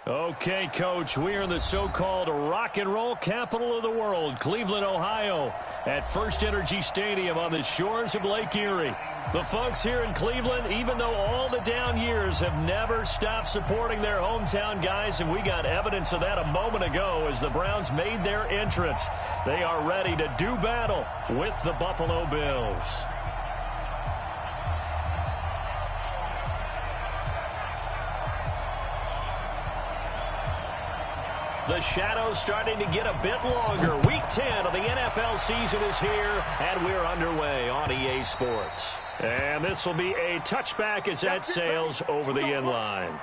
Okay, Coach, we are in the so-called rock and roll capital of the world, Cleveland, Ohio, at First Energy Stadium on the shores of Lake Erie. The folks here in Cleveland, even though all the down years, have never stopped supporting their hometown guys, and we got evidence of that a moment ago as the Browns made their entrance. They are ready to do battle with the Buffalo Bills. The shadow's starting to get a bit longer. Week 10 of the NFL season is here, and we're underway on EA Sports. And this will be a touchback as that sails over the end line.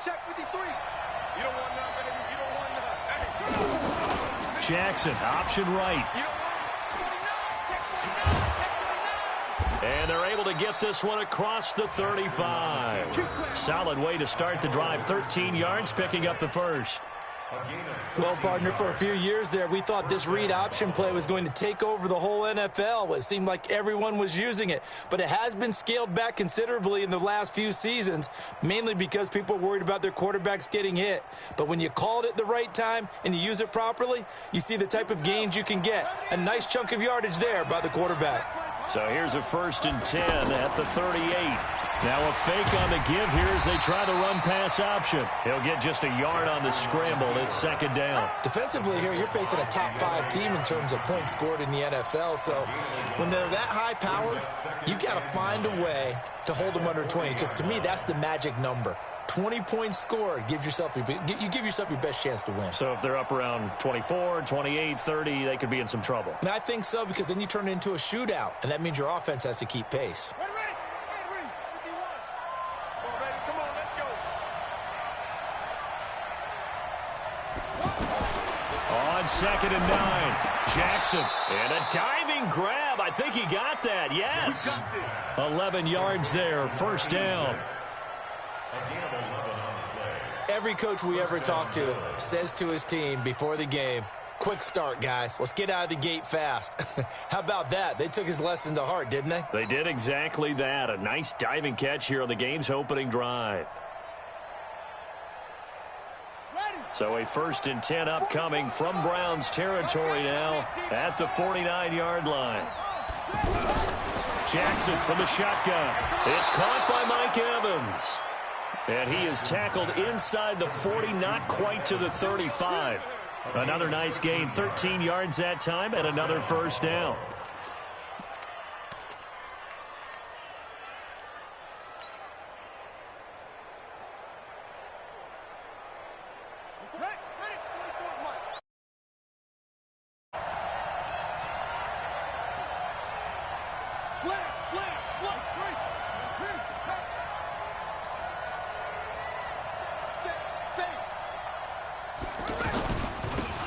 Check 53. You don't want none, baby. You don't want none. Jackson, option right. And they're able to get this one across the 35. Solid way to start the drive. 13 yards, picking up the first. Well, partner, for a few years there, we thought this read option play was going to take over the whole NFL. It seemed like everyone was using it. But it has been scaled back considerably in the last few seasons, mainly because people are worried about their quarterbacks getting hit. But when you call it at the right time and you use it properly, you see the type of gains you can get. A nice chunk of yardage there by the quarterback. So here's a 1st and 10 at the 38. Now a fake on the give here as they try the run-pass option. He'll get just a yard on the scramble. It's 2nd down. Defensively here, you're facing a top-5 team in terms of points scored in the NFL. So when they're that high-powered, you got to find a way to hold them under 20. Because to me, that's the magic number. 20 points scored, you give yourself your best chance to win. So if they're up around 24, 28, 30, they could be in some trouble. And I think so, because then you turn it into a shootout, and that means your offense has to keep pace. On 2nd and 9, Jackson, and a diving grab. I think he got that, yes. 11 yards there, 1st down. Every coach we ever talk to says to his team before the game, quick start, guys. Let's get out of the gate fast. How about that? They took his lesson to heart, didn't they? They did exactly that. A nice diving catch here on the game's opening drive. So a 1st and 10 upcoming from Browns territory now at the 49-yard line. Jackson from the shotgun. It's caught by Mike Evans. And he is tackled inside the 40, not quite to the 35. Another nice gain, 13 yards that time, and another 1st down.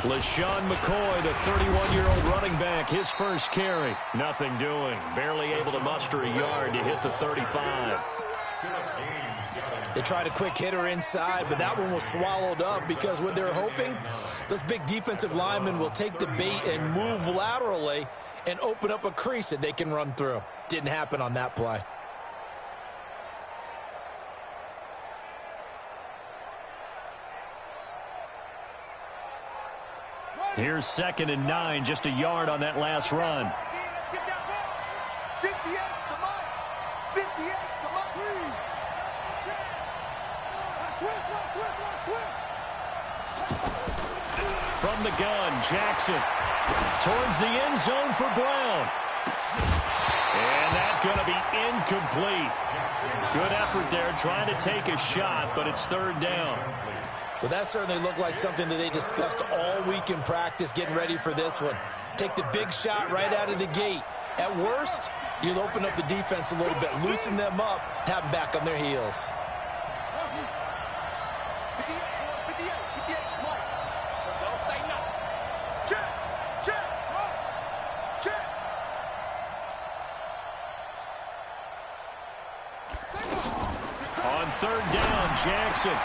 LaShawn McCoy, the 31-year-old running back, his first carry. Nothing doing. Barely able to muster a yard to hit the 35. They tried a quick hitter inside, but that one was swallowed up because what they're hoping, those big defensive linemen will take the bait and move laterally and open up a crease that they can run through. Didn't happen on that play. Here's 2nd and 9, just a yard on that last run. From the gun, Jackson towards the end zone for Brown. And that's going to be incomplete. Good effort there trying to take a shot, but it's 3rd down. Well, that certainly looked like something that they discussed all week in practice, getting ready for this one. Take the big shot right out of the gate. At worst, you'll open up the defense a little bit, loosen them up, have them back on their heels. On third down, Jackson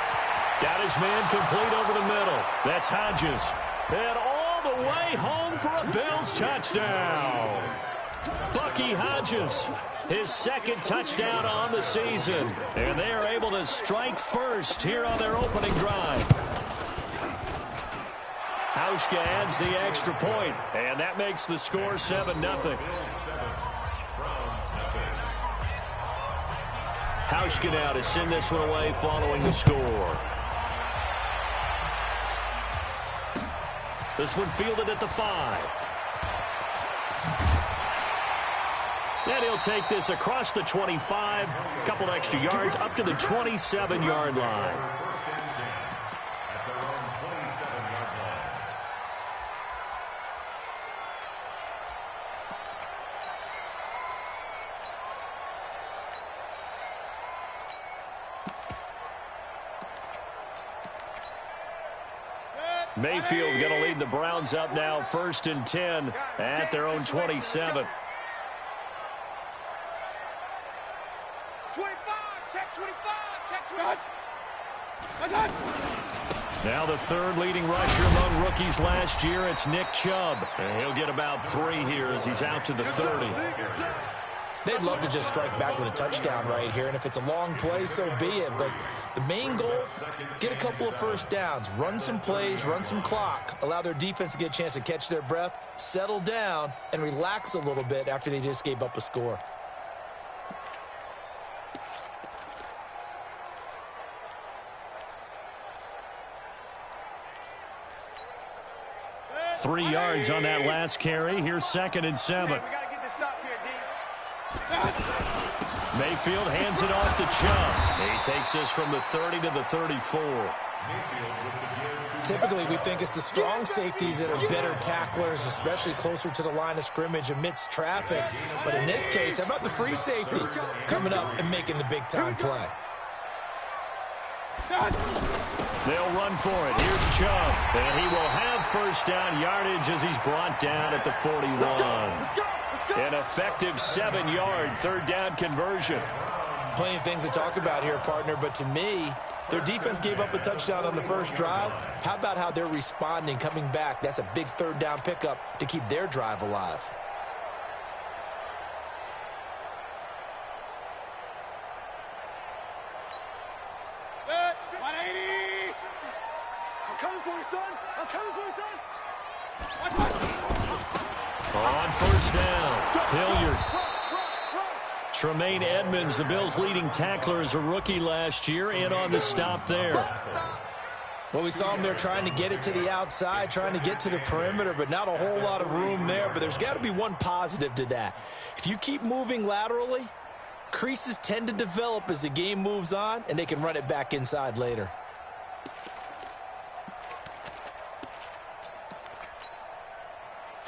got his man complete over the middle. That's Hodges. And all the way home for a Bills touchdown. Bucky Hodges, his second touchdown on the season. And they are able to strike first here on their opening drive. Hauschka adds the extra point, and that makes the score 7-0. Hauschka now to send this one away following the score. This one fielded at the 5. And he'll take this across the 25, a couple extra yards, up to the 27-yard line. Mayfield going to lead the Browns up now, 1st and 10 at their own 27. 25, check 25, check 25. Now the third leading rusher among rookies last year, it's Nick Chubb. And he'll get about 3 here as he's out to the 30. They'd love to just strike back with a touchdown right here, and if it's a long play, so be it. But the main goal, get a couple of first downs, run some plays, run some clock, allow their defense to get a chance to catch their breath, settle down, and relax a little bit after they just gave up a score. Three yards on that last carry. Here's 2nd and 7. We got to get this stop here, D. Mayfield hands it off to Chubb. He takes this from the 30 to the 34. Typically, we think it's the strong safeties that are better tacklers, especially closer to the line of scrimmage amidst traffic. But in this case, how about the free safety coming up and making the big-time play? They'll run for it. Here's Chubb. And he will have first down yardage as he's brought down at the 41. An effective 7-yard third down conversion. Plenty of things to talk about here, partner, but to me, their defense gave up a touchdown on the first drive. How about how they're responding, coming back? That's a big third down pickup to keep their drive alive. I'm coming for you, son. I'm coming for you, son. On first down, Hilliard. Tremaine Edmonds, the Bills' leading tackler as a rookie last year, in on the stop there. Well, we saw him there trying to get it to the outside, trying to get to the perimeter, but not a whole lot of room there. But there's got to be one positive to that. If you keep moving laterally, creases tend to develop as the game moves on, and they can run it back inside later.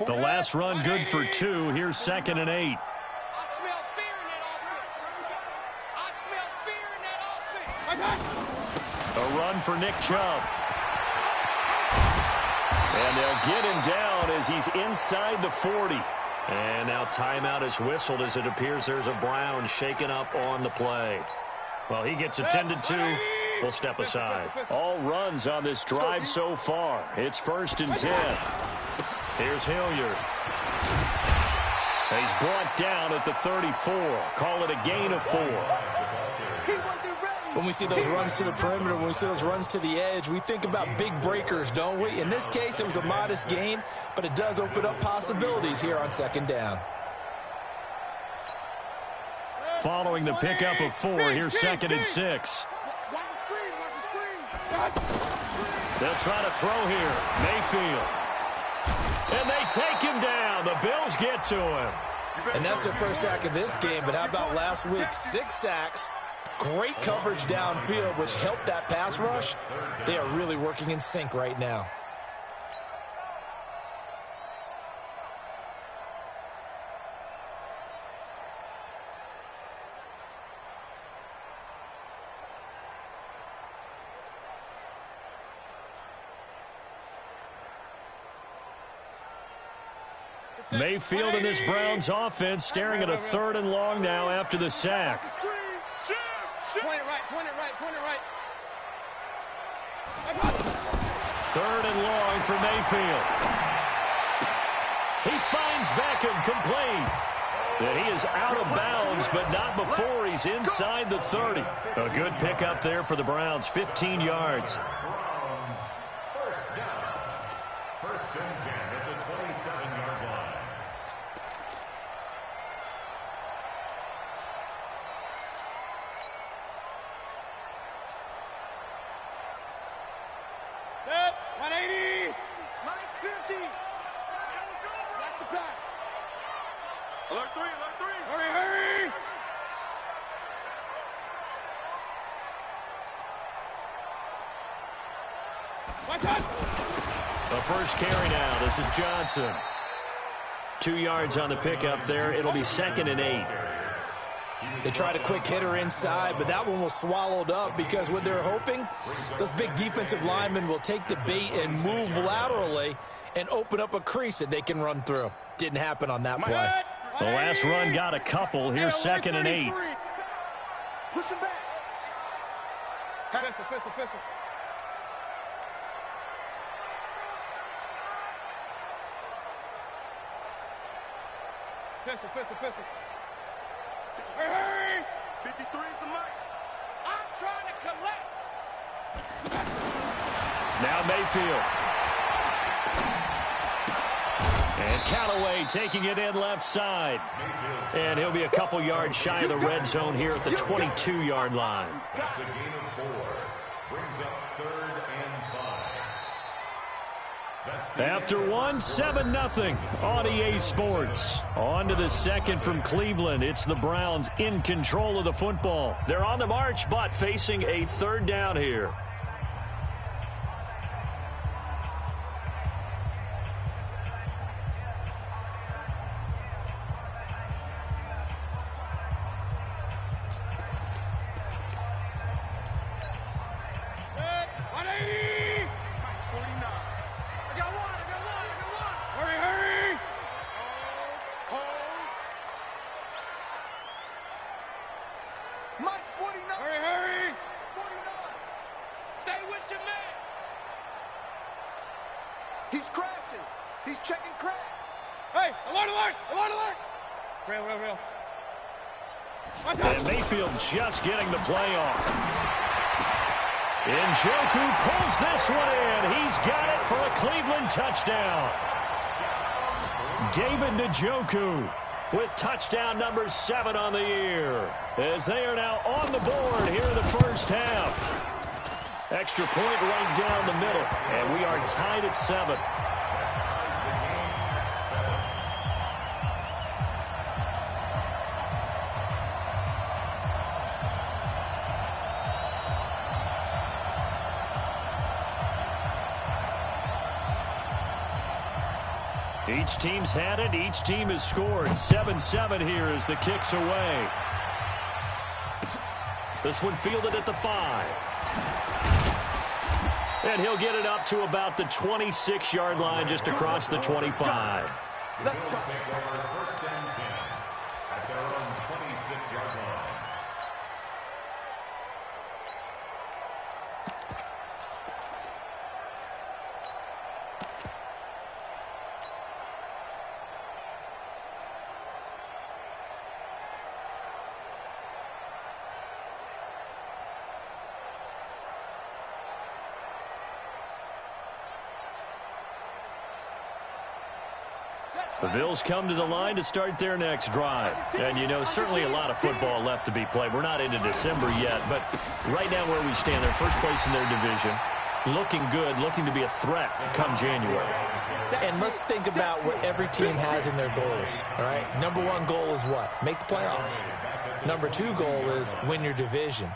The last run good for 2. Here's 2nd and 8. I smell fear in that offense. I smell fear in that offense. A run for Nick Chubb. And they'll get him down as he's inside the 40. And now timeout is whistled as it appears there's a Brown shaken up on the play. Well, he gets attended to. We'll step aside. All runs on this drive so far. It's 1st and 10. Here's Hilliard. He's brought down at the 34. Call it a gain of 4. When we see those runs to the perimeter, when we see those runs to the edge, we think about big breakers, don't we? In this case, it was a modest gain, but it does open up possibilities here on 2nd down. Following the pickup of 4, here's 2nd and 6. Watch the screen, watch the screen. They'll try to throw here. Mayfield. And they take him down. The Bills get to him. And that's their first sack of this game, but how about last week? 6 sacks, great coverage downfield, which helped that pass rush. They are really working in sync right now. Mayfield and this Browns offense staring at a 3rd and long now after the sack. Point it right, point it right, point it right. 3rd and long for Mayfield. He finds Beckham complete. And he is out of bounds, but not before he's inside the 30. A good pickup there for the Browns, 15 yards. First down. 1st and 10 at the 27-yard line. Set, 180. Mike 50. That's the pass. Alert 3, alert 3. Hurry, hurry. Watch out. The first carry now. This is Johnson. 2 yards on the pickup there. It'll be 2nd and 8. They tried a quick hitter inside, but that one was swallowed up because what they're hoping, those big defensive linemen will take the bait and move laterally and open up a crease that they can run through. Didn't happen on that play. The last run got a couple. Here's 2nd and 8. Push him back. Pistol, pistol, pistol. Pistol, pistol, pistol. Hurry, hurry. 53 is the mic. I'm trying to collect. Now Mayfield. And Callaway taking it in left side. And he'll be a couple yards shy of the red zone here at the 22-yard line. That's a gain of 4. Brings up 3rd and 5. After 7-0 on EA Sports. On to the second from Cleveland. It's the Browns in control of the football. They're on the march, but facing a 3rd down here. Set, 180. 49. I got one. Hurry, hurry. Hold. Mike's 49. Hurry, hurry. 49. Stay with your man. He's crashing. He's checking crash. Hey, alert, alert, alert, alert. Real, real, real. Watch out. And Mayfield just getting the play off. Njoku pulls this one in. He's got it for a Cleveland touchdown. David Njoku with touchdown number 7 on the year, as they are now on the board here in the first half. Extra point right down the middle, and we are tied at 7. Each team's had it. Each team has scored. 7-7 here as the kick's away. This one fielded at the 5. And he'll get it up to about the 26-yard line, just across the 25. Let's go. Take over 1st and 10 at their own 26-yard line. The Bills come to the line to start their next drive. And, you know, certainly a lot of football left to be played. We're not into December yet, but right now where we stand, they're first place in their division. Looking good, looking to be a threat come January. And let's think about what every team has in their goals, all right? Number 1 goal is what? Make the playoffs. Number 2 goal is win your division.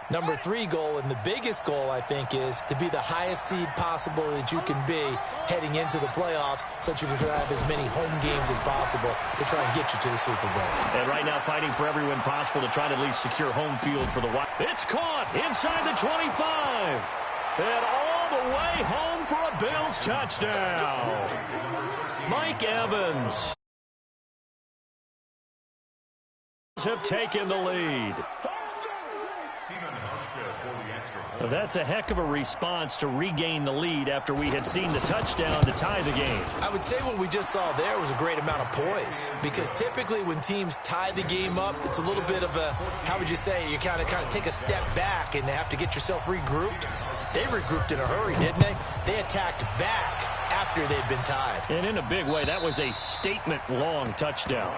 Number 3 goal, and the biggest goal, I think, is to be the highest seed possible that you can be heading into the playoffs so that you can have as many home games as possible to try and get you to the Super Bowl. And right now fighting for every win possible to try to at least secure home field for the Wild. It's caught inside the 25. And all the way home for a Bills touchdown. Mike Evans have taken the lead. Well, that's a heck of a response to regain the lead after we had seen the touchdown to tie the game. I would say what we just saw there was a great amount of poise, because typically when teams tie the game up, it's a little bit of a, how would you say, you kind of take a step back and have to get yourself regrouped. They regrouped in a hurry, didn't they? They attacked back after they'd been tied. And in a big way, that was a statement-long touchdown.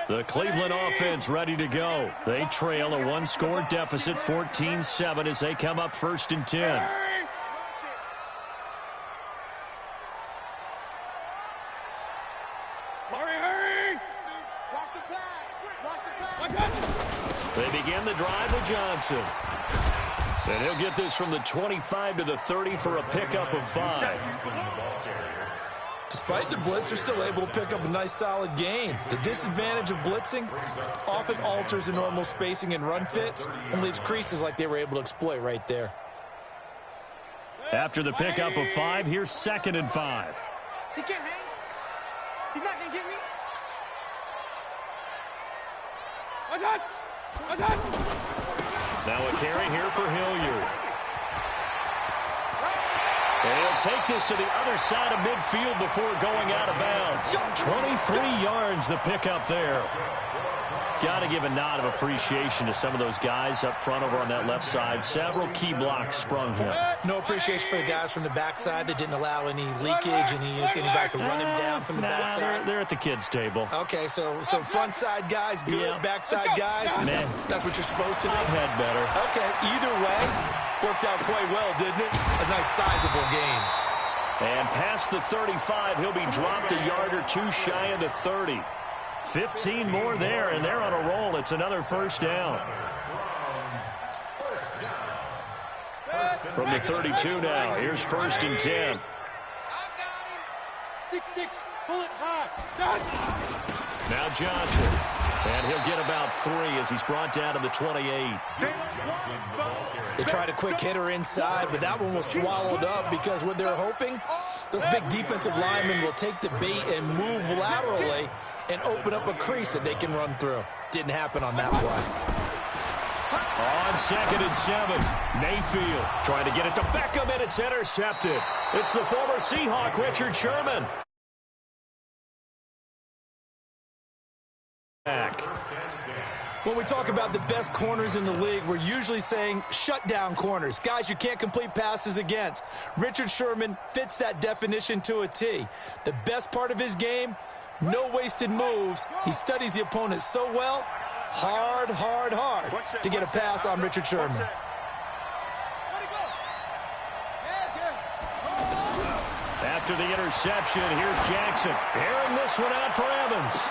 The Cleveland offense ready to go. They trail a one-score deficit, 14-7, as they come up 1st and 10. Hurry! Watch the pass. Watch the pass. They begin the drive with Johnson. And he'll get this from the 25 to the 30 for a pickup of 5. Despite the blitz, they're still able to pick up a nice, solid gain. The disadvantage of blitzing often alters the normal spacing and run fits and leaves creases like they were able to exploit right there. After the pickup of 5, here's 2nd and 5. He can't hang. He's not going to get me. Now a carry here for Hilliard. And he'll take this to the other side of midfield before going out of bounds. 23 yards the pickup there. Got to give a nod of appreciation to some of those guys up front over on that left side. Several key blocks sprung him. No appreciation for the guys from the backside that didn't allow any leakage, anybody to run him down from the backside. They're at the kids' table. Okay, so front side guys good, backside guys, man, that's what you're supposed to do. I've had better. Okay, either way, worked out quite well, didn't it? A nice sizable gain. And past the 35, he'll be dropped a yard or two shy of the 30. 15 more there, and they're on a roll. It's another 1st down. From the 32 now, here's 1st and 10. I got him. 6-6. Pull it high. Now Johnson. And he'll get about 3 as he's brought down to the 28. They tried a quick hitter inside, but that one was swallowed up because what they're hoping, those big defensive linemen will take the bait and move laterally and open up a crease that they can run through. Didn't happen on that play. On 2nd and 7, Mayfield trying to get it to Beckham, and it's intercepted. It's the former Seahawk, Richard Sherman. Back. When we talk about the best corners in the league, we're usually saying shutdown corners, guys you can't complete passes against. Richard Sherman fits that definition to a T. The best part of his game, no wasted moves. He studies the opponent so well, hard to get a pass on Richard Sherman. After the interception, here's Jackson. Airing this one out for Evans.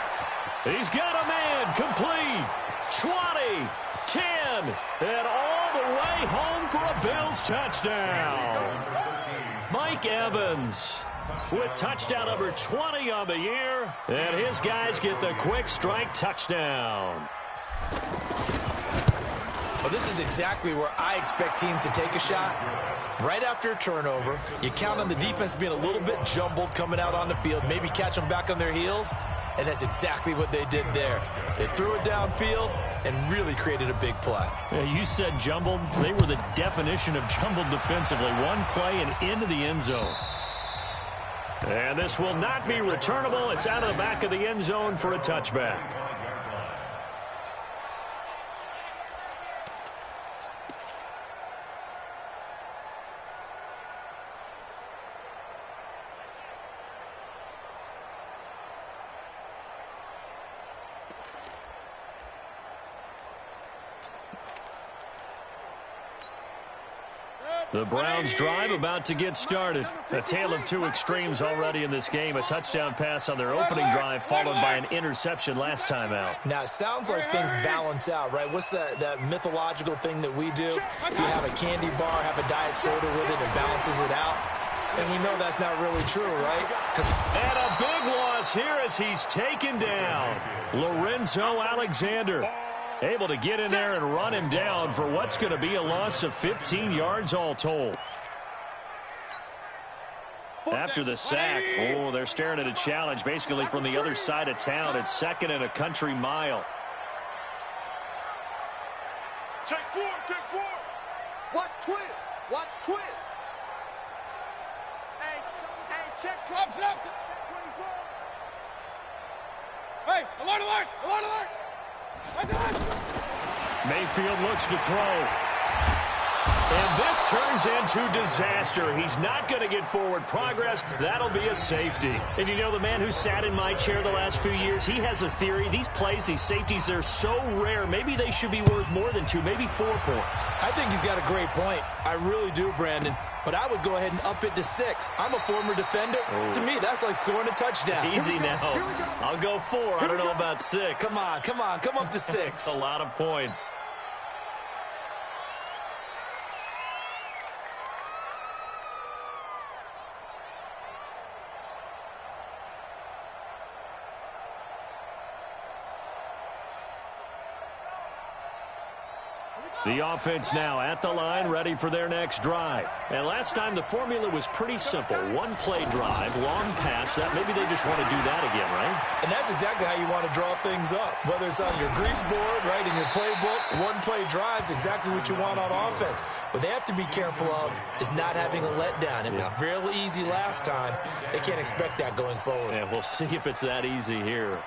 He's got a man complete. 20, 10, and all the way home for a Bills touchdown. Mike Evans with touchdown number 20 on the year, and his guys get the quick strike touchdown. Well, this is exactly where I expect teams to take a shot. Right after a turnover, you count on the defense being a little bit jumbled coming out on the field, maybe catch them back on their heels, and that's exactly what they did there. They threw it downfield and really created a big play. Yeah, you said jumbled. They were the definition of jumbled defensively. One play and into the end zone. And this will not be returnable. It's out of the back of the end zone for a touchback. The Browns drive about to get started. A tale of two extremes already in this game. A touchdown pass on their opening drive followed by an interception last time out. Now, it sounds like things balance out, right? What's that mythological thing that we do? If you have a candy bar, have a diet soda with it, it balances it out. And we know that's not really true, right? And a big loss here as he's taken down. Lorenzo Alexander. Able to get in there and run him down for what's going to be a loss of 15 yards all told. After the sack, oh, they're staring at a challenge basically from the other side of town. It's 2nd and a country mile. Take 4, take 4. Watch twins. Watch twins. Hey, check 12. Hey, alert, alert, alert, alert. Right there. Mayfield looks to throw. And this turns into disaster. He's not going to get forward progress. That'll be a safety. And you know, the man who sat in my chair the last few years, he has a theory. These plays, these safeties, they're so rare. Maybe they should be worth more than 2, maybe 4 points. I think he's got a great point. I really do, Brandon. But I would go ahead and up it to 6. I'm a former defender. Oh. To me, that's like scoring a touchdown. Easy now. I'll go 4. I don't know about 6. Come on. Come up to 6. That's a lot of points. The offense now at the line, ready for their next drive. And last time the formula was pretty simple. 1-play drive, long pass. That maybe they just want to do that again, right? And that's exactly how you want to draw things up. Whether it's on your grease board, right, in your playbook, 1-play drive's exactly what you want on offense. What they have to be careful of is not having a letdown. It was real easy last time. They can't expect that going forward. Yeah, we'll see if it's that easy here.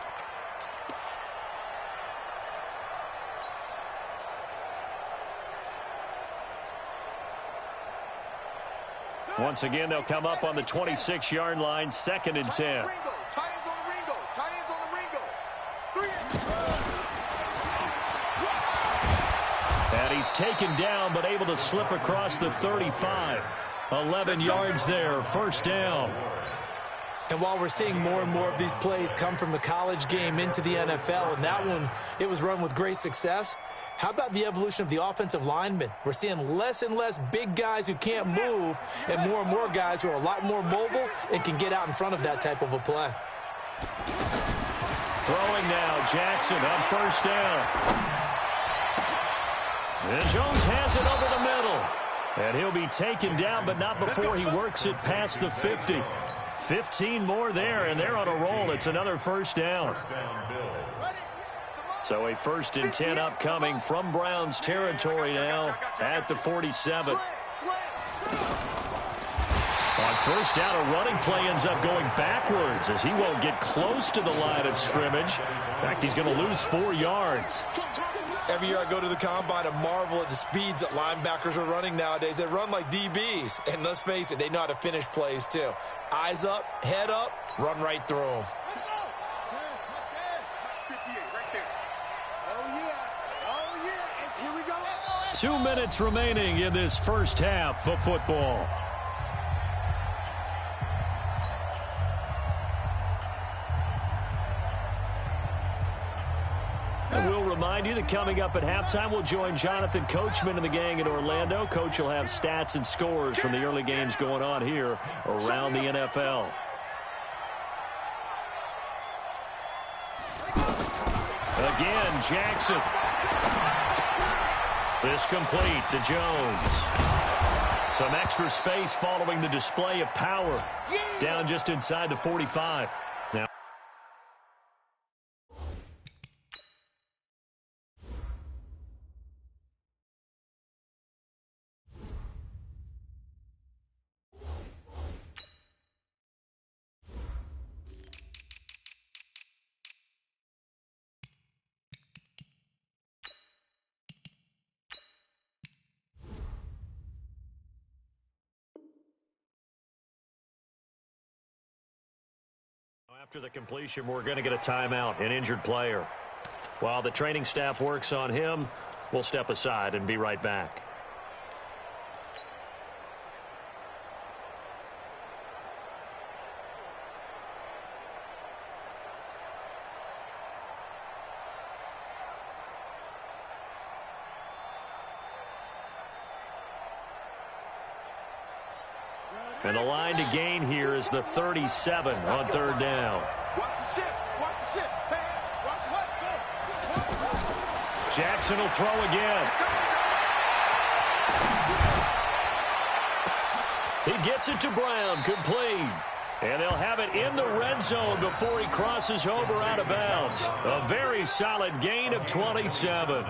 Once again, they'll come up on the 26-yard line, 2nd and 10. Tight ends on the Ringo. Tight ends on the Ringo. 3. And he's taken down, but able to slip across the 35. 11 yards there, 1st down. And while we're seeing more and more of these plays come from the college game into the NFL, and that one, it was run with great success, how about the evolution of the offensive linemen? We're seeing less and less big guys who can't move and more guys who are a lot more mobile and can get out in front of that type of a play. Throwing now, Jackson on 1st down. And Jones has it over the middle. And he'll be taken down, but not before he works it past the 50. 15 more there, and they're on a roll. It's another 1st down. So a 1st and 10 upcoming from Browns territory now at the 47. On 1st down, a running play ends up going backwards as he won't get close to the line of scrimmage. In fact, he's going to lose 4 yards. Every year I go to the combine and marvel at the speeds that linebackers are running nowadays. They run like DBs. And let's face it, they know how to finish plays too. Eyes up, head up, run right through them. 2 minutes remaining in this 1st half of football. And we'll remind you that coming up at halftime, we'll join Jonathan Coachman and the gang in Orlando. Coach will have stats and scores from the early games going on here around the NFL. Again, Jackson. This complete to Jones. Some extra space following the display of power. Down just inside the 45. Now. After the completion, we're going to get a timeout, an injured player. While the training staff works on him, we'll step aside and be right back. And the line to gain here is the 37 on 3rd down. Jackson will throw again. He gets it to Brown, complete. And they'll have it in the red zone before he crosses over out of bounds. A very solid gain of 27.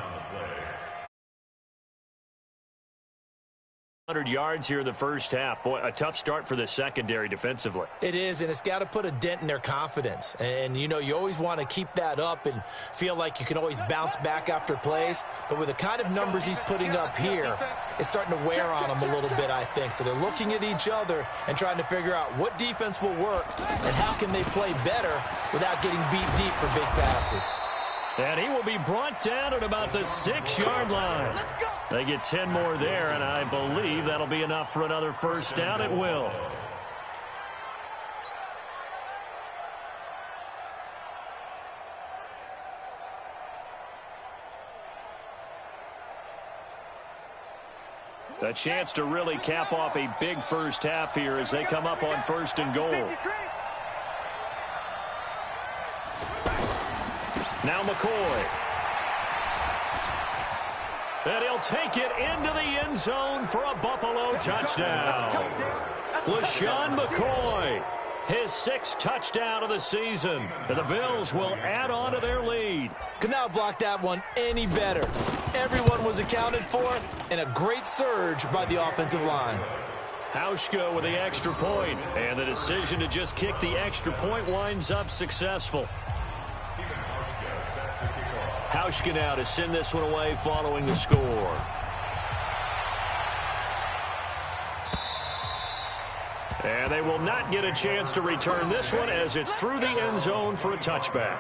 100 yards here in the first half. Boy, a tough start for the secondary defensively. It is, and it's got to put a dent in their confidence. And, you know, you always want to keep that up and feel like you can always bounce back after plays. But with the kind of numbers he's putting up here, it's starting to wear on them a little bit, I think. So they're looking at each other and trying to figure out what defense will work and how can they play better without getting beat deep for big passes. And he will be brought down at about the 6-yard line. They get 10 more there, and I believe that'll be enough for another first down. It will. A chance to really cap off a big first half here as they come up on 1st and goal. Now McCoy. And he'll take it into the end zone for a Buffalo touchdown. LaShawn McCoy, his 6th touchdown of the season. And the Bills will add on to their lead. Could not block that one any better. Everyone was accounted for, and a great surge by the offensive line. Hauschka with the extra point, and the decision to just kick the extra point winds up successful. Hauschka now to send this one away following the score. And they will not get a chance to return this one as it's through the end zone for a touchback.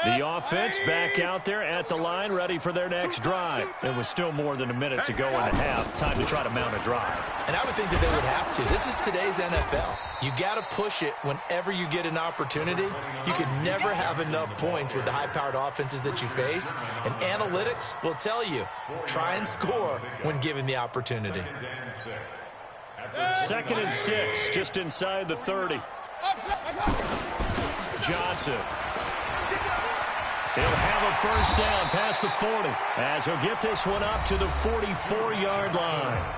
The offense back out there at the line, ready for their next drive. It was still more than a minute to go in the half. Time to try to mount a drive. And I would think that they would have to. This is today's NFL. You got to push it whenever you get an opportunity. You can never have enough points with the high-powered offenses that you face. And analytics will tell you, try and score when given the opportunity. 2nd and 6, just inside the 30. Johnson. He'll have a first down past the 40 as he'll get this one up to the 44-yard line.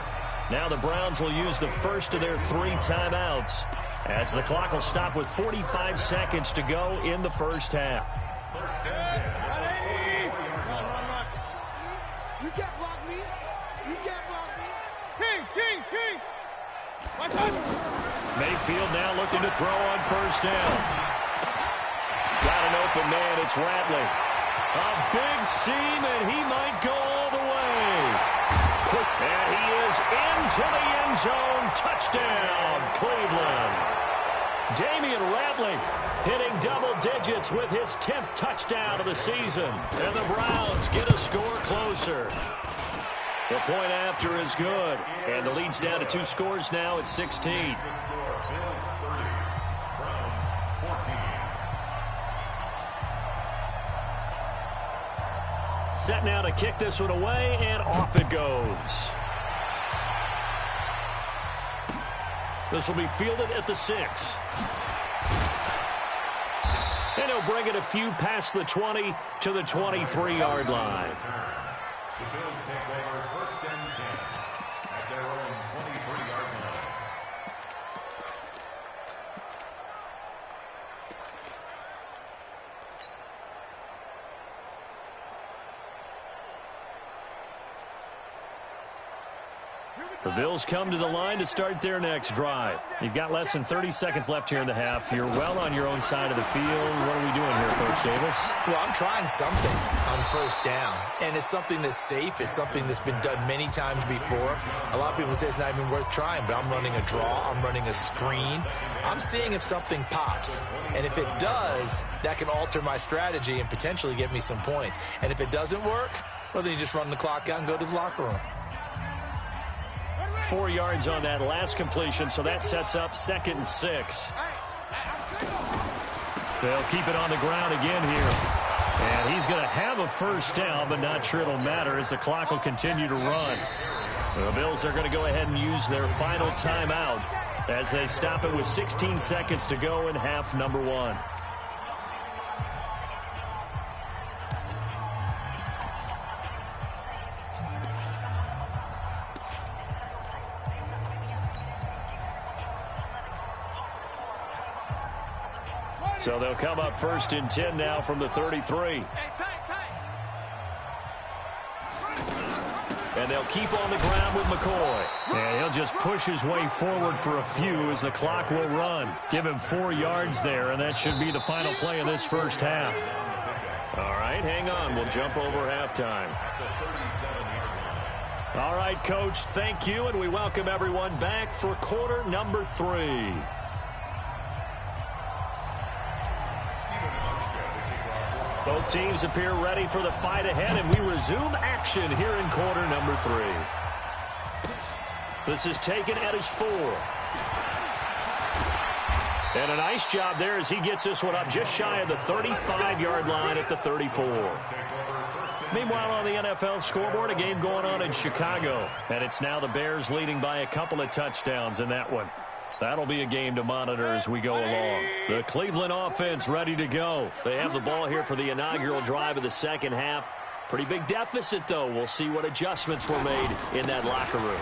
Now the Browns will use the first of their 3 timeouts as the clock will stop with 45 seconds to go in the first half. You can't block me. You can't block me. King. Mayfield now looking to throw on first down. Got an open man, it's Ratley. A big seam, and he might go all the way. And he is into the end zone. Touchdown, Cleveland. Damian Ratley hitting double digits with his 10th touchdown of the season. And the Browns get a score closer. The point after is good. And the lead's down to 2 scores now at 16. Set now to kick this one away, and off it goes. This will be fielded at the 6. And he'll bring it a few past the 20 to the 23-yard line. The Bills take over 1st and 10 at their own 23-yard line. The Bills come to the line to start their next drive. You've got less than 30 seconds left here in the half. You're well on your own side of the field. What are we doing here, Coach Davis? Well, I'm trying something on first down, and it's something that's safe. It's something that's been done many times before. A lot of people say it's not even worth trying, but I'm running a draw. I'm running a screen. I'm seeing if something pops, and if it does, that can alter my strategy and potentially get me some points. And if it doesn't work, well, then you just run the clock out and go to the locker room. 4 yards on that last completion, so that sets up 2nd and 6. They'll keep it on the ground again here. And he's going to have a first down, but not sure it'll matter as the clock will continue to run. The Bills are going to go ahead and use their final timeout as they stop it with 16 seconds to go in half number one. So they'll come up first and 10 now from the 33. And they'll keep on the ground with McCoy. And he'll just push his way forward for a few as the clock will run. Give him 4 yards there, and that should be the final play of this first half. All right, hang on. We'll jump over halftime. All right, Coach, thank you, and we welcome everyone back for quarter number 3. Both teams appear ready for the fight ahead, and we resume action here in quarter number 3. This is taken at his 4. And a nice job there as he gets this one up just shy of the 35-yard line at the 34. Meanwhile, on the NFL scoreboard, a game going on in Chicago. And it's now the Bears leading by a couple of touchdowns in that one. That'll be a game to monitor as we go along. The Cleveland offense ready to go. They have the ball here for the inaugural drive of the second half. Pretty big deficit, though. We'll see what adjustments were made in that locker room.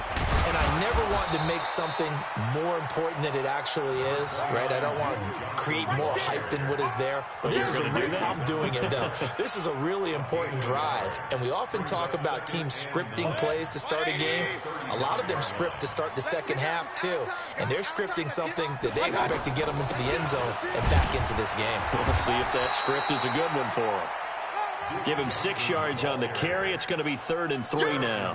And I never want to make something more important than it actually is, right? I don't want to create more hype than what is there. But this is I'm doing it, though. This is a really important drive. And we often talk about teams scripting plays to start a game. A lot of them script to start the second half, too. And they're scripting something that they expect to get them into the end zone and back into this game. We'll see if that script is a good one for them. Give him 6 yards on the carry. It's going to be 3rd and 3 now.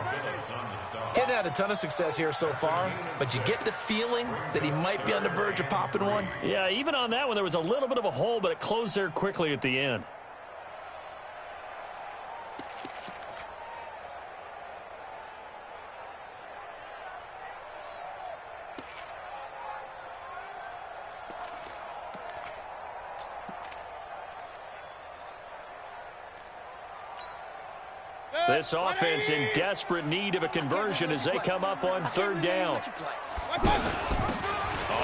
He hadn't had a ton of success here so far, but you get the feeling that he might be on the verge of popping one. Yeah, even on that one, there was a little bit of a hole, but it closed there quickly at the end. This offense in desperate need of a conversion as they come up on 3rd down. On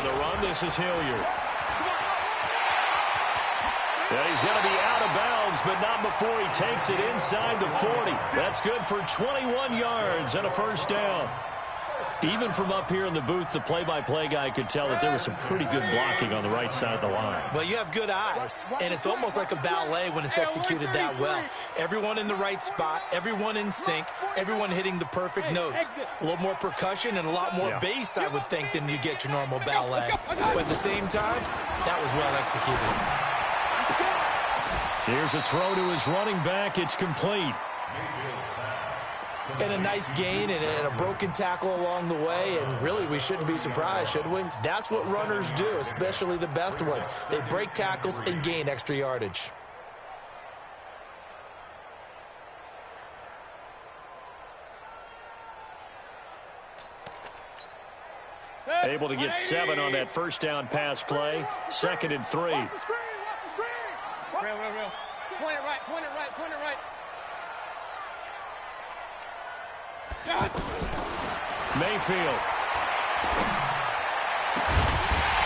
the run, this is Hilliard. And he's going to be out of bounds, but not before he takes it inside the 40. That's good for 21 yards and a first down. Even from up here in the booth, the play-by-play guy could tell that there was some pretty good blocking on the right side of the line. Well, you have good eyes, and it's almost like a ballet when it's executed that well. Everyone in the right spot, everyone in sync, everyone hitting the perfect notes. A little more percussion and a lot more bass, I would think, than you get your normal ballet. But at the same time, that was well executed. Here's a throw to his running back. It's complete. And a nice gain and a broken tackle along the way, and really we shouldn't be surprised, should we? That's what runners do, especially the best ones. They break tackles and gain extra yardage. Able to get 7 on that first down pass play. 2nd and 3. Real. Point it right, point it right, point it right. Mayfield.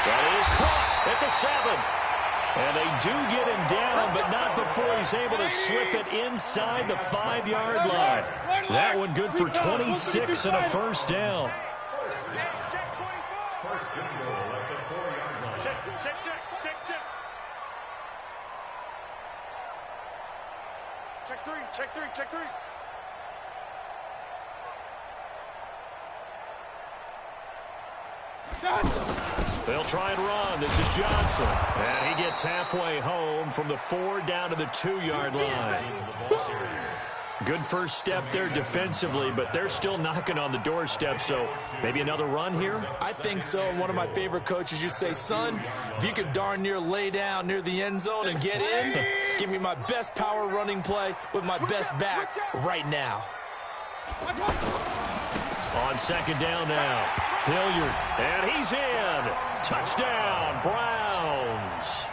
That is caught at the 7. And they do get him down, but not before he's able to slip it inside the 5-yard line. That one good for 26 and a first down. First and goal at the 4-yard line. Check. Check three. They'll try and run. This is Johnson. And he gets halfway home from the 4 down to the 2-yard line. Good first step there defensively, but they're still knocking on the doorstep, so maybe another run here? I think so. And one of my favorite coaches, you say, son, if you could darn near lay down near the end zone and get in, give me my best power running play with my best back right now. On 2nd down now, Hilliard, and he's in. Touchdown, Browns.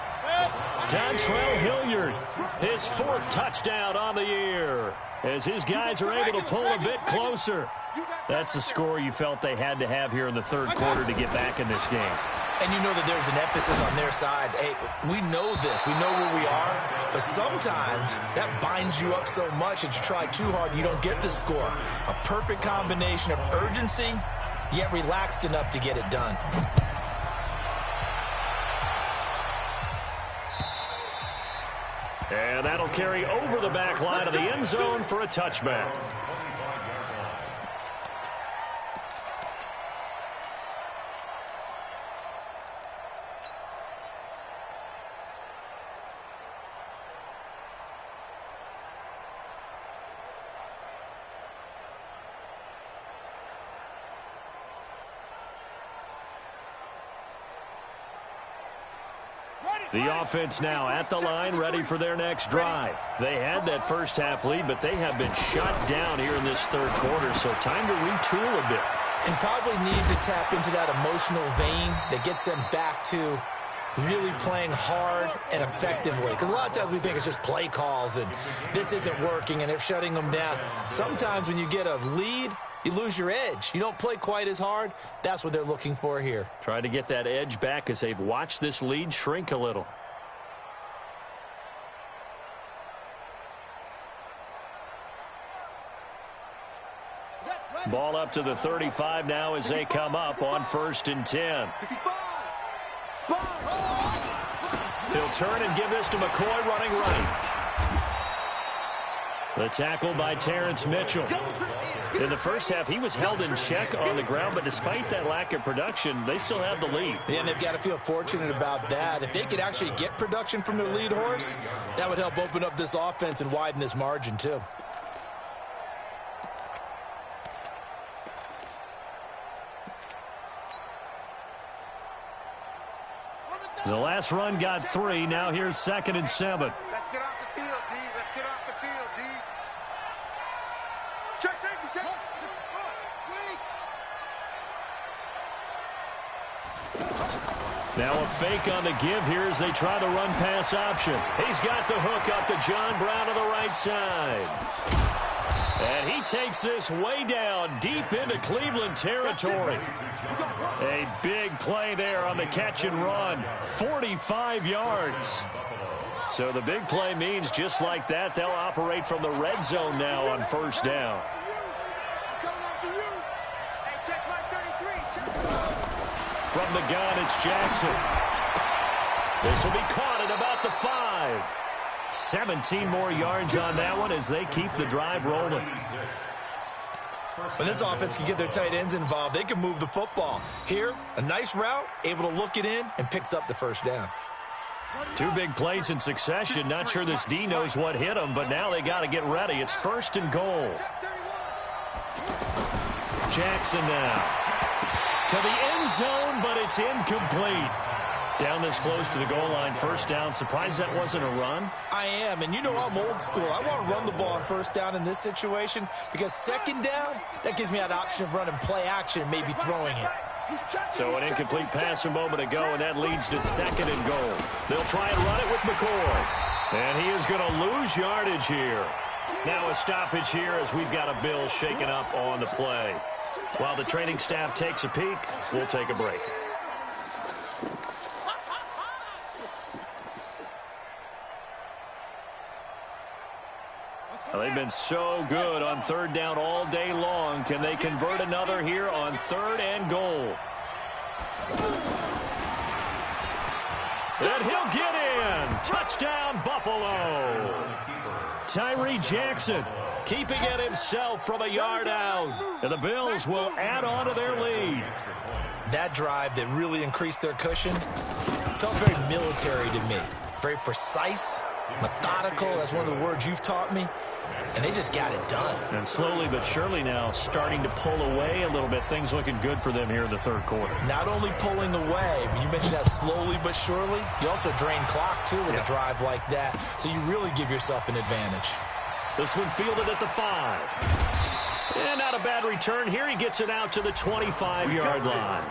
Dontrell Hilliard, his 4th touchdown on the year, as his guys are able to pull a bit closer. That's a score you felt they had to have here in the 3rd quarter to get back in this game. And you know that there's an emphasis on their side. Hey, we know this. We know where we are. But sometimes that binds you up so much that you try too hard, you don't get the score. A perfect combination of urgency, yet relaxed enough to get it done. And that'll carry over the back line of the end zone for a touchback. The offense now at the line, ready for their next drive. They had that first half lead, but they have been shut down here in this 3rd quarter, so time to retool a bit. And probably need to tap into that emotional vein that gets them back to really playing hard and effectively. Because a lot of times we think it's just play calls and this isn't working and it's shutting them down. Sometimes when you get a lead, you lose your edge. You don't play quite as hard. That's what they're looking for here. Try to get that edge back as they've watched this lead shrink a little. Ball up to the 35 now as they come up on 1st and 10. He'll turn and give this to McCoy running right. The tackle by Terrence Mitchell. In the first half, he was held in check on the ground, but despite that lack of production, they still have the lead. Yeah, and they've got to feel fortunate about that. If they could actually get production from their lead horse, that would help open up this offense and widen this margin too. The last run got 3. Now here's 2nd and 7. Let's get off the field, D. Let's get off the field, D. Check safety, check. Now a fake on the give here as they try the run-pass option. He's got the hook up to John Brown on the right side. And he takes this way down, deep into Cleveland territory. A big play there on the catch and run. 45 yards. So the big play means just like that, they'll operate from the red zone now on 1st down. From the gun, it's Jackson. This will be caught at about the 5. 17 more yards on that one as they keep the drive rolling. When this offense can get their tight ends involved, they can move the football. Here, a nice route, able to look it in, and picks up the 1st down. 2 big plays in succession. Not sure this D knows what hit him, but now they got to get ready. It's 1st and goal. Jackson now to the end zone, but it's incomplete. Down this close to the goal line, 1st down. Surprised that wasn't a run? I am, and you know I'm old school. I want to run the ball on 1st down in this situation because 2nd down, that gives me that option of running play action and maybe throwing it. So an incomplete pass a moment ago, and that leads to 2nd and goal. They'll try and run it with McCoy. And he is going to lose yardage here. Now a stoppage here as we've got a Bill shaken up on the play. While the training staff takes a peek, we'll take a break. Well, they've been so good on 3rd down all day long. Can they convert another here on 3rd and goal? And he'll get in. Touchdown, Buffalo. Tyree Jackson keeping it himself from a yard out. And the Bills will add on to their lead. That drive that really increased their cushion felt very military to me. Very precise, methodical. That's one of the words you've taught me. And they just got it done. And slowly but surely now starting to pull away a little bit. Things looking good for them here in the 3rd quarter. Not only pulling away, but you mentioned that slowly but surely. You also drain clock, too, with a drive like that. So you really give yourself an advantage. This one fielded at the 5. And not a bad return here. He gets it out to the 25-yard line.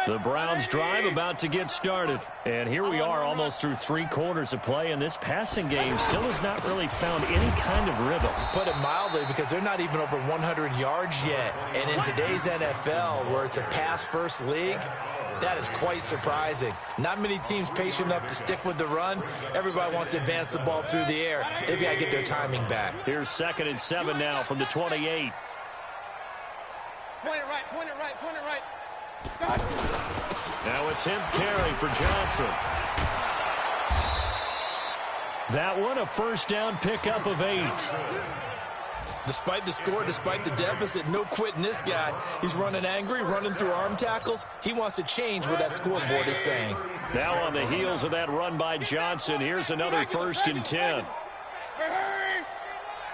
The Browns drive about to get started. And here we are almost through 3 quarters of play, and this passing game still has not really found any kind of rhythm. Put it mildly, because they're not even over 100 yards yet. And in today's NFL, where it's a pass-first league, that is quite surprising. Not many teams patient enough to stick with the run. Everybody wants to advance the ball through the air. They've got to get their timing back. Here's 2nd and 7 now from the 28. Point it right, point it right, point it right. Now a 10th carry for Johnson. That one a first down pickup of 8. Despite the score, despite the deficit, no quitting this guy. He's running angry, running through arm tackles. He wants to change what that scoreboard is saying. Now on the heels of that run by Johnson, here's another 1st and 10. Hey, hey.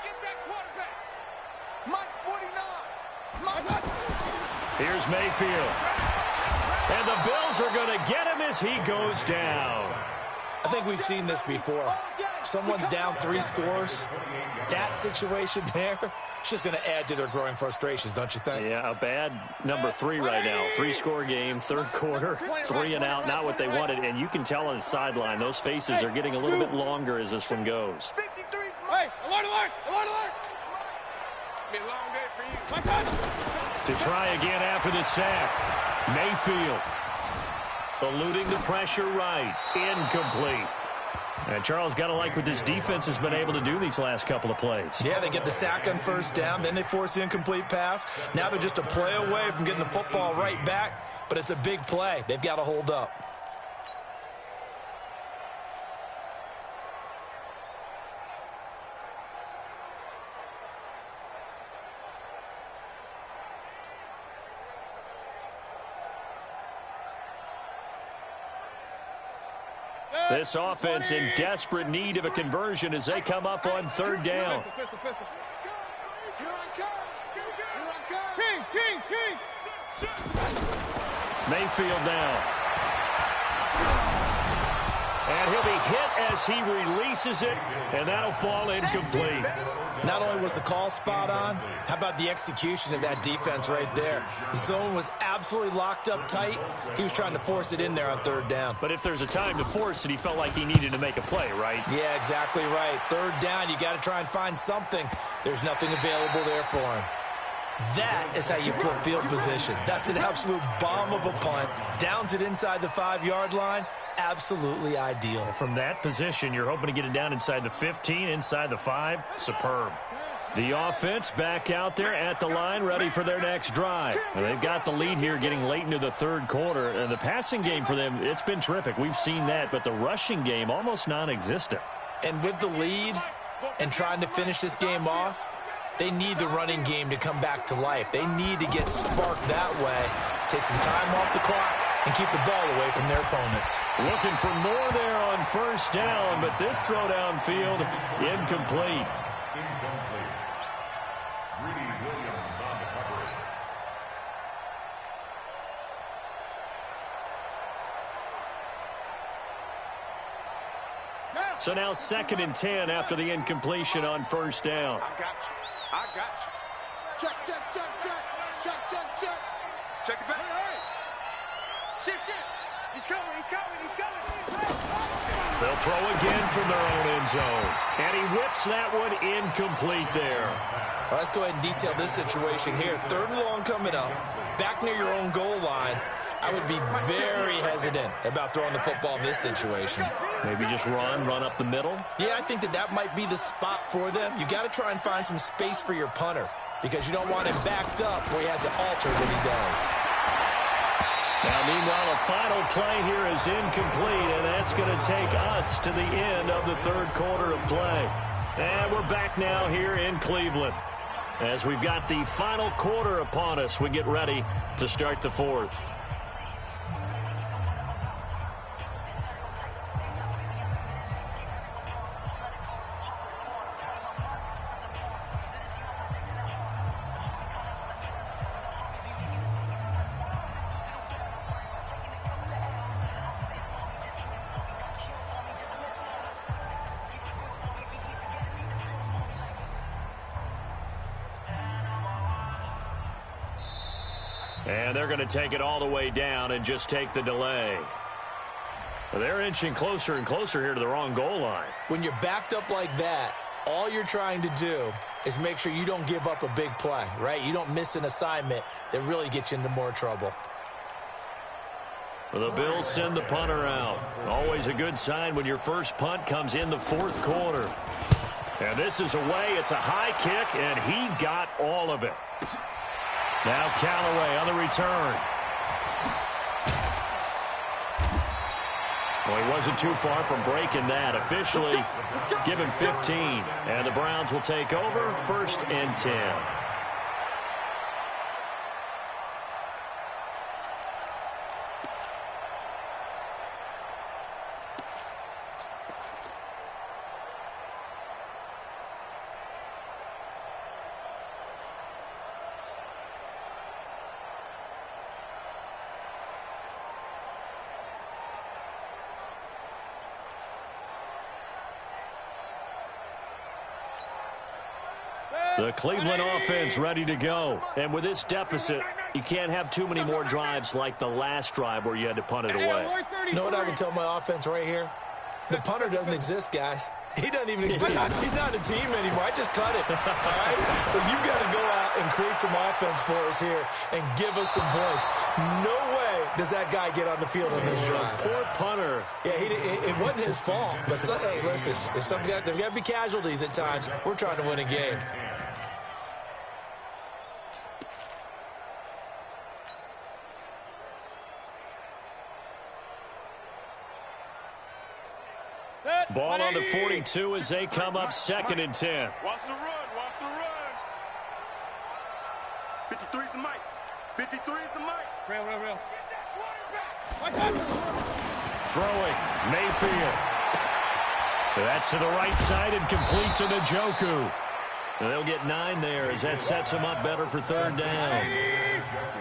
Get that quarterback. Mike's 49. Mike's Here's Mayfield. And the Bills are going to get him as he goes down. I think we've seen this before. Someone's down 3 scores. That situation there, it's just going to add to their growing frustrations, don't you think? Yeah, a bad number 3 right now. 3-score game, 3rd quarter, 3 and out, not what they wanted. And you can tell on the sideline, those faces are getting a little bit longer as this one goes. 53. Hey, alert, alert, alert, alert. It's been a long day for you. My God. To try again after the sack. Mayfield eluding the pressure right. Incomplete. And Charles, got to like what this defense has been able to do these last couple of plays. Yeah, they get the sack on 1st down, then they force the incomplete pass. Now they're just a play away from getting the football right back, but it's a big play. They've got to hold up. This offense in desperate need of a conversion as they come up on 3rd down. Pistol, pistol. Here I come. Here I come. King, king, king. Mayfield now. And he'll be hit as he releases it, and that'll fall incomplete. Not only was the call spot on, how about the execution of that defense right there? The zone was absolutely locked up tight. He was trying to force it in there on 3rd down. But if there's a time to force it, he felt like he needed to make a play, right? Yeah, exactly right. 3rd down, you got to try and find something. There's nothing available there for him. That is how you flip field position. That's an absolute bomb of a punt. Downs it inside the 5-yard line. Absolutely ideal. From that position, you're hoping to get it down inside the 15, inside the 5. Superb. The offense back out there at the line, ready for their next drive. And they've got the lead here getting late into the 3rd quarter. And the passing game for them, it's been terrific. We've seen that, but the rushing game almost non-existent. And with the lead and trying to finish this game off, they need the running game to come back to life. They need to get sparked that way, take some time off the clock, and keep the ball away from their opponents. Looking for more there on 1st down, but this throw downfield, incomplete. Incomplete. Greedy Williams on the coverage. So now 2nd and 10 after the incompletion on 1st down. I got you. I got you. Check, check, check, check. Check, check, check. Check it back. Hey, hey. Shit, shit. He's coming, he's coming, he's coming. They'll throw again from their own end zone. And he whips that one incomplete there. Well, let's go ahead and detail this situation here. 3rd and long coming up. Back near your own goal line. I would be very hesitant about throwing the football in this situation. Maybe just run up the middle. Yeah, I think that might be the spot for them. You got to try and find some space for your punter because you don't want him backed up where he has to alter what he does. Now, meanwhile, a final play here is incomplete, and that's going to take us to the end of the 3rd quarter of play. And we're back now here in Cleveland. As we've got the final quarter upon us, we get ready to start the 4th. And they're going to take it all the way down and just take the delay. They're inching closer and closer here to the wrong goal line. When you're backed up like that, all you're trying to do is make sure you don't give up a big play, right? You don't miss an assignment that really gets you into more trouble. The Bills send the punter out. Always a good sign when your first punt comes in the fourth quarter. And this is away. It's a high kick, and he got all of it. Now Callaway on the return. Well, he wasn't too far from breaking that. Officially given 15. And the Browns will take over, 1st and 10. The Cleveland offense ready to go. And with this deficit, you can't have too many more drives like the last drive where you had to punt it away. You know what I would tell my offense right here? The punter doesn't exist, guys. He doesn't even exist. He's not a team anymore. I just cut it. All right? So you've got to go out and create some offense for us here and give us some points. No way does that guy get on the field on this drive. Poor punter. Yeah, it wasn't his fault. But, hey, listen, there's got to be casualties at times. We're trying to win a game. Ball on the 42 as they come up 2nd and 10. Watch the run. Watch the run. 53 is the mic. 53 is the mic. Real. Throwing. Mayfield. That's to the right side and complete to Njoku. They'll get 9 there as that sets them up better for 3rd down.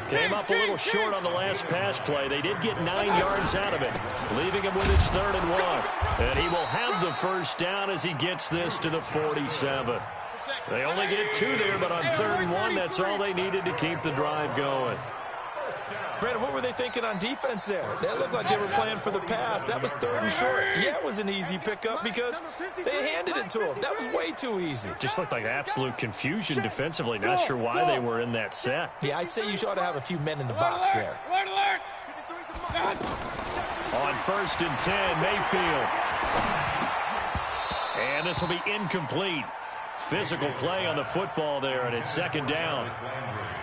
Came up a little short on the last pass play. They did get 9 yards out of it, leaving him with his 3rd and 1. And he will have the 1st down as he gets this to the 47. They only get 2 there, but on 3rd and 1, that's all they needed to keep the drive going. Brandon, what were they thinking on defense there? That looked like they were playing for the pass. That was 3rd and short. Yeah, it was an easy pickup because they handed it to him. That was way too easy. Just looked like absolute confusion defensively. Not sure why they were in that set. Yeah, I'd say you ought to have a few men in the box there. Alert. On 1st and 10, Mayfield. And this will be incomplete. Physical play on the football there, and it's 2nd down.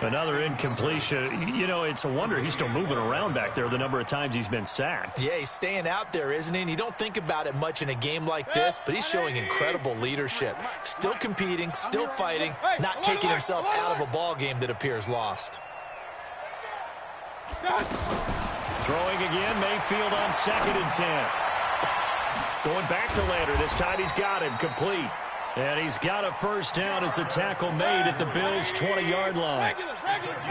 Another incompletion. You know, it's a wonder he's still moving around back there the number of times he's been sacked. Yeah, he's staying out there, isn't he? And you don't think about it much in a game like this, but he's showing incredible leadership. Still competing, still fighting, not taking himself out of a ball game that appears lost. Throwing again, Mayfield on 2nd and 10. Going back to Lander. This time he's got him complete. And he's got a 1st down as the tackle made at the Bills' 20-yard line.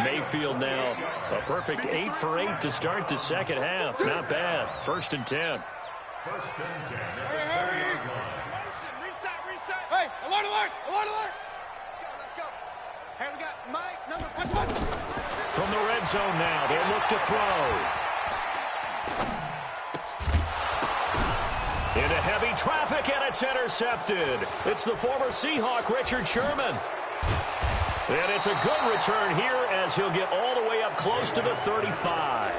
Mayfield now a perfect 8 for 8 to start the 2nd half. Not bad. 1st and 10. 1st and 10 at the 30-yard line. Reset. Hey, alert. Let's go. Hey, we got Mike, number 51. From the red zone now, they'll look to throw. Into heavy traffic, and it's intercepted. It's the former Seahawk, Richard Sherman. And it's a good return here as he'll get all the way up close to the 35.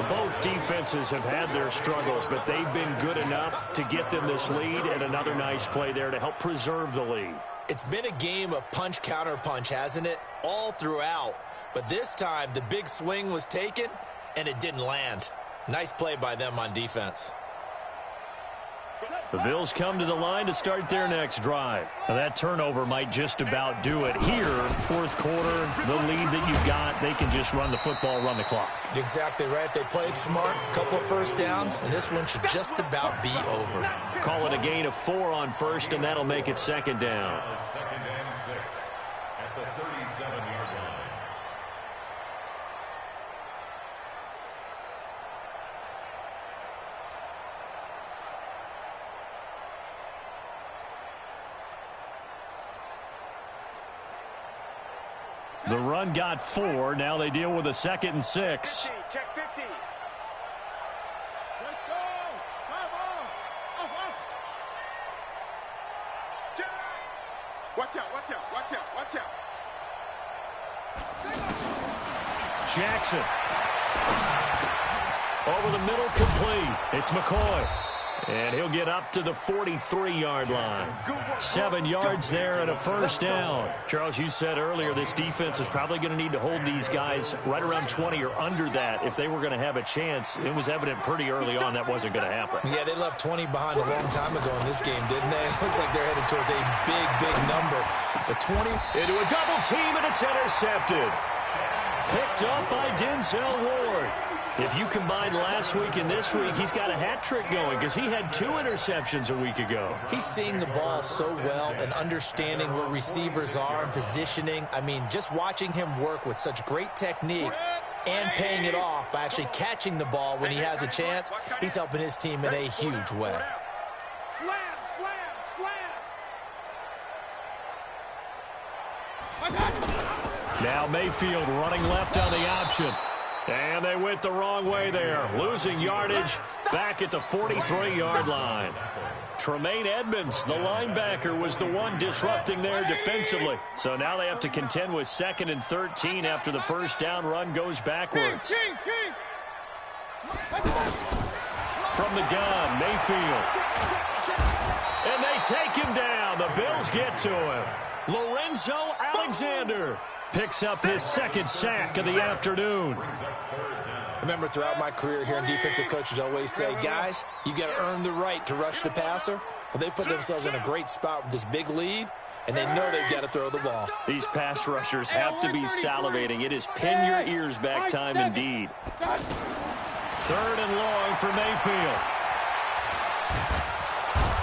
Both defenses have had their struggles, but they've been good enough to get them this lead, and another nice play there to help preserve the lead. It's been a game of punch-counter-punch, hasn't it? All throughout. But this time, the big swing was taken, and it didn't land. Nice play by them on defense. The Bills come to the line to start their next drive. Now that turnover might just about do it. Here, 4th quarter, the lead that you've got, they can just run the football, run the clock. You're exactly right. They played smart, couple of 1st downs, and this one should just about be over. Call it a gain of 4 on 1st, and that'll make it 2nd down. 2nd and 6 at the 37-yard line. The run got 4. Now they deal with a 2nd and 6. Check 50. Let's go. Come on. Up. Watch out, watch out, watch out, watch out. Jackson. Over the middle, complete. It's McCoy. And he'll get up to the 43-yard line. 7 yards there and a first down. Charles, you said earlier this defense is probably going to need to hold these guys right around 20 or under that if they were going to have a chance. It was evident pretty early on that wasn't going to happen. Yeah, they left 20 behind a long time ago in this game, didn't they? It looks like they're headed towards a big number. The 20. Into a double team, and it's intercepted. Picked up by Denzel Ward. If you combine last week and this week, he's got a hat trick going because he had 2 interceptions a week ago. He's seeing the ball so well and understanding where receivers are and positioning. I mean, just watching him work with such great technique and paying it off by actually catching the ball when he has a chance, he's helping his team in a huge way. Slam. Now Mayfield running left on the option. And they went the wrong way there. Losing yardage back at the 43-yard line. Tremaine Edmonds, the linebacker, was the one disrupting there defensively. So now they have to contend with 2nd and 13 after the first down run goes backwards. From the gun, Mayfield. And they take him down. The Bills get to him. Lorenzo Alexander picks up his 2nd sack of the afternoon. I remember throughout my career here in defensive coaches always say, guys, you got to earn the right to rush the passer. Well, they put themselves in a great spot with this big lead, and they know they've got to throw the ball. These pass rushers have to be salivating. It is pin your ears back time indeed. 3rd and long for Mayfield.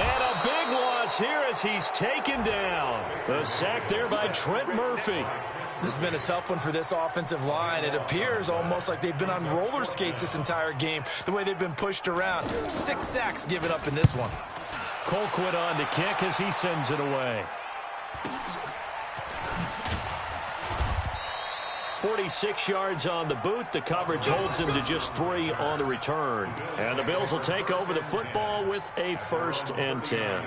And a big loss here as he's taken down. The sack there by Trent Murphy. This has been a tough one for this offensive line. It appears almost like they've been on roller skates this entire game, the way they've been pushed around. 6 sacks given up in this one. Colquitt on to kick as he sends it away. 46 yards on the boot. The coverage holds him to just 3 on the return. And the Bills will take over the football with a 1st and 10.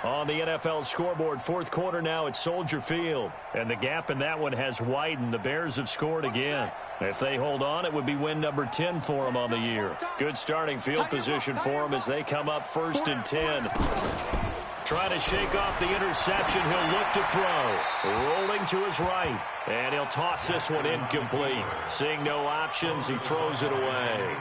On the NFL scoreboard, 4th quarter now at Soldier Field. And the gap in that one has widened. The Bears have scored again. If they hold on, it would be win number 10 for them on the year. Good starting field position for them as they come up 1st and 10. Trying to shake off the interception. He'll look to throw. Rolling to his right. And he'll toss this one incomplete. Seeing no options, he throws it away.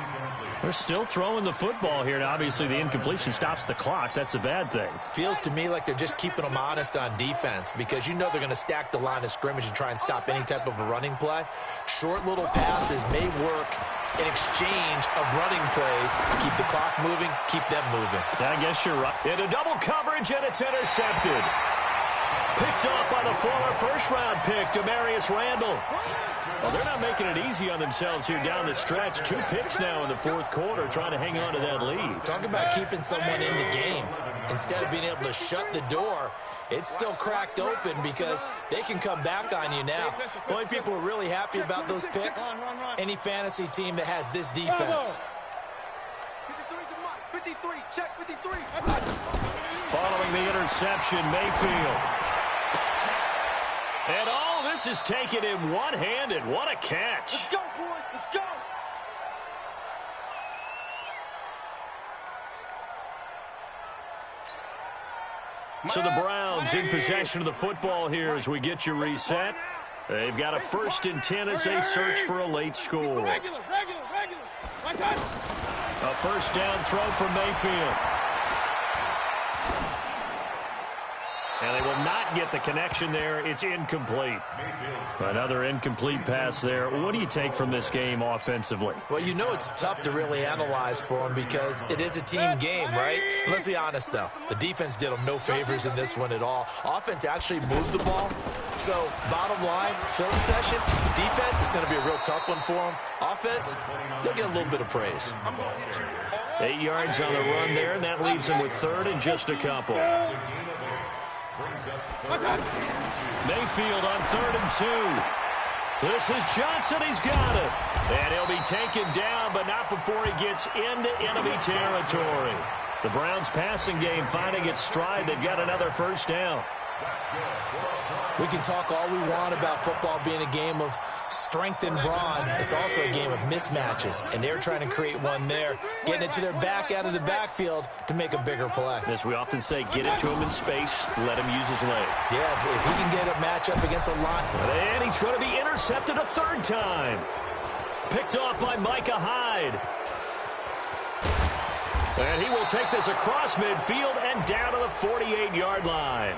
They're still throwing the football here. Now, obviously, the incompletion stops the clock. That's a bad thing. Feels to me like they're just keeping them honest on defense because you know they're going to stack the line of scrimmage and try and stop any type of a running play. Short little passes may work in exchange of running plays. Keep the clock moving, keep them moving. I guess you're right. Into double coverage, and it's intercepted. Picked off by the former first-round pick, Demarius Randall. Well, they're not making it easy on themselves here down the stretch. 2 picks now in the 4th quarter, trying to hang on to that lead. Talk about keeping someone in the game. Instead of being able to shut the door, it's still cracked open because they can come back on you now. The only people who are really happy about those picks, any fantasy team that has this defense. 53, check 53. Following the interception, Mayfield. And all this is taken in one-handed. What a catch. Let's go, boys. Let's go. So the Browns in possession of the football here as we get you reset. They've got a 1st and 10 as they search for a late score. Regular. A 1st down throw from Mayfield. And they will not get the connection there. It's incomplete. Another incomplete pass there. What do you take from this game offensively? Well, you know it's tough to really analyze for them because it is a team game, right? Let's be honest, though. The defense did them no favors in this one at all. Offense actually moved the ball. So, bottom line, film session, defense is going to be a real tough one for them. Offense, they'll get a little bit of praise. 8 yards on the run there, and that leaves them with 3rd and just a couple. Mayfield on 3rd and 2. This is Johnson. He's got it. And he'll be taken down, but not before he gets into enemy territory. The Browns' passing game finding its stride. They've got another first down. We can talk all we want about football being a game of strength and brawn. It's also a game of mismatches, and they're trying to create one there, getting it to their back out of the backfield to make a bigger play. As we often say, get it to him in space, let him use his leg. Yeah, if he can get a matchup against a line. And he's going to be intercepted a 3rd time. Picked off by Micah Hyde. And he will take this across midfield and down to the 48-yard line.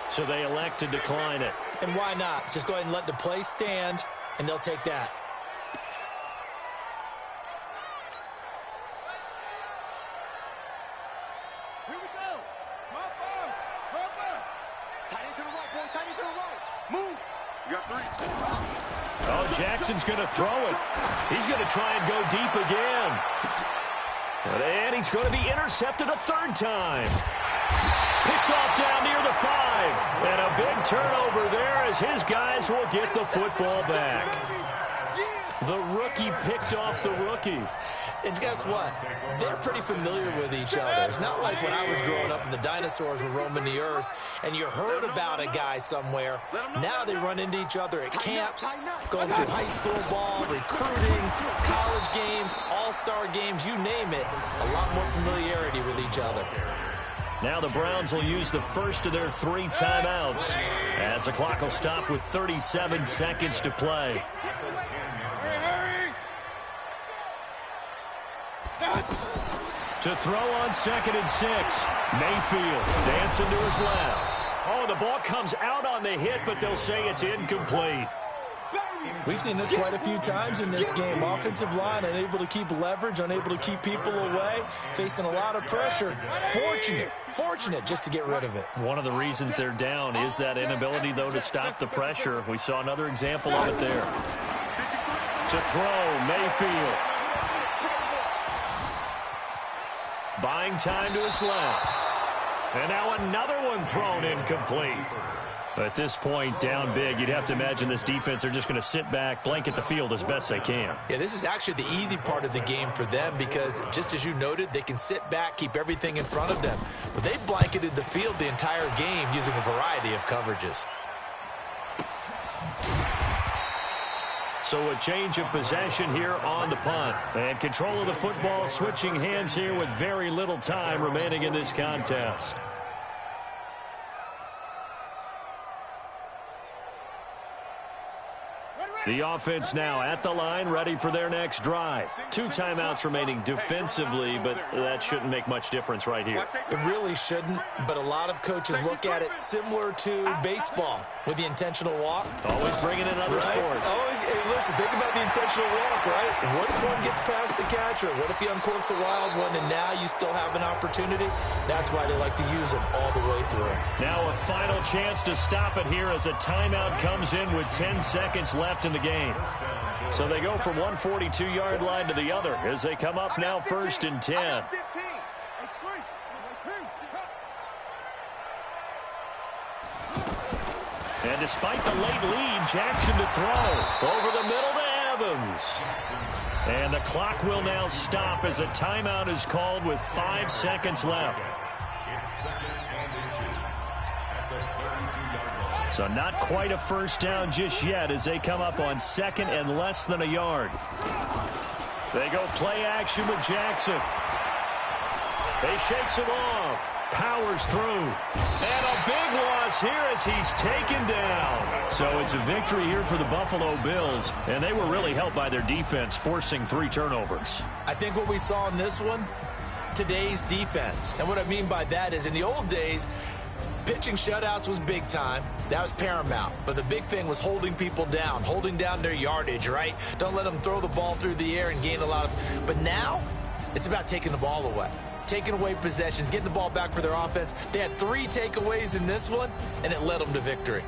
So they elect to decline it. And why not? Just go ahead and let the play stand, and they'll take that. Here we go. Cover. Tight into the right, boy. Tight into the right. Move. You got 3. Oh, Jackson's going to throw it. He's going to try and go deep again. And he's going to be intercepted a 3rd time. Picked off down near the 5. And a big turnover there as his guys will get the football back. The rookie picked off the rookie. And guess what? They're pretty familiar with each other. It's not like when I was growing up and the dinosaurs were roaming the earth and you heard about a guy somewhere. Now they run into each other at camps, going through high school ball, recruiting, college games, all-star games, you name it. A lot more familiarity with each other. Now the Browns will use the first of their 3 timeouts as the clock will stop with 37 seconds to play. To throw on 2nd and 6. Mayfield dancing to his left. Oh, the ball comes out on the hit, but they'll say it's incomplete. We've seen this quite a few times in this game. Offensive line unable to keep leverage, unable to keep people away, facing a lot of pressure. Fortunate just to get rid of it. One of the reasons they're down is that inability, though, to stop the pressure. We saw another example of it there. To throw, Mayfield. Buying time to his left. And now another one thrown incomplete. At this point, down big, you'd have to imagine this defense are just going to sit back, blanket the field as best they can. Yeah, this is actually the easy part of the game for them because, just as you noted, they can sit back, keep everything in front of them. But they blanketed the field the entire game using a variety of coverages. So a change of possession here on the punt. And control of the football switching hands here with very little time remaining in this contest. The offense now at the line, ready for their next drive. 2 timeouts remaining defensively, but that shouldn't make much difference right here. It really shouldn't, but a lot of coaches look at it similar to baseball with the intentional walk. Always bringing in other sports. Always, hey, listen, think about the intentional walk, right? What if one gets past the catcher? What if he uncorks a wild one and now you still have an opportunity? That's why they like to use them all the way through. Now a final chance to stop it here as a timeout comes in with 10 seconds left in the game. So they go from one 42-yard line to the other as they come up now 1st and 10. And despite the late lead, Jackson to throw over the middle to Evans. And the clock will now stop as a timeout is called with 5 seconds left. So not quite a first down just yet as they come up on 2nd and less than a yard. They go play action with Jackson. They shakes him off. Powers through. And a big loss here as he's taken down. So it's a victory here for the Buffalo Bills. And they were really helped by their defense, forcing 3 turnovers. I think what we saw in this one, today's defense. And what I mean by that is in the old days, pitching shutouts was big time. That was paramount. But the big thing was holding people down, holding down their yardage, right? Don't let them throw the ball through the air and gain a lot of... But now, it's about taking the ball away. Taking away possessions, getting the ball back for their offense. They had 3 takeaways in this one, and it led them to victory.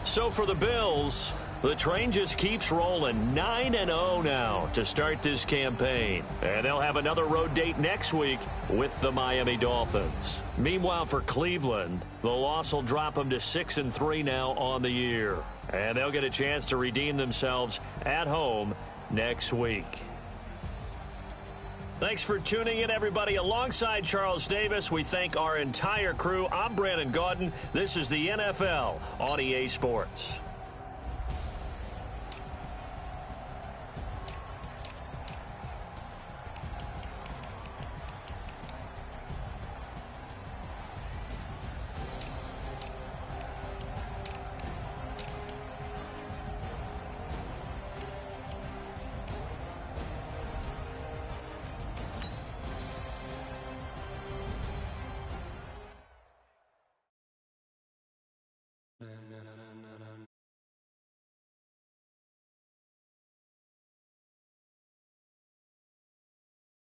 So for the Bills, the train just keeps rolling. 9-0 now to start this campaign. And they'll have another road date next week with the Miami Dolphins. Meanwhile, for Cleveland, the loss will drop them to 6-3 now on the year. And they'll get a chance to redeem themselves at home next week. Thanks for tuning in, everybody. Alongside Charles Davis, we thank our entire crew. I'm Brandon Gaudin. This is the NFL on EA Sports.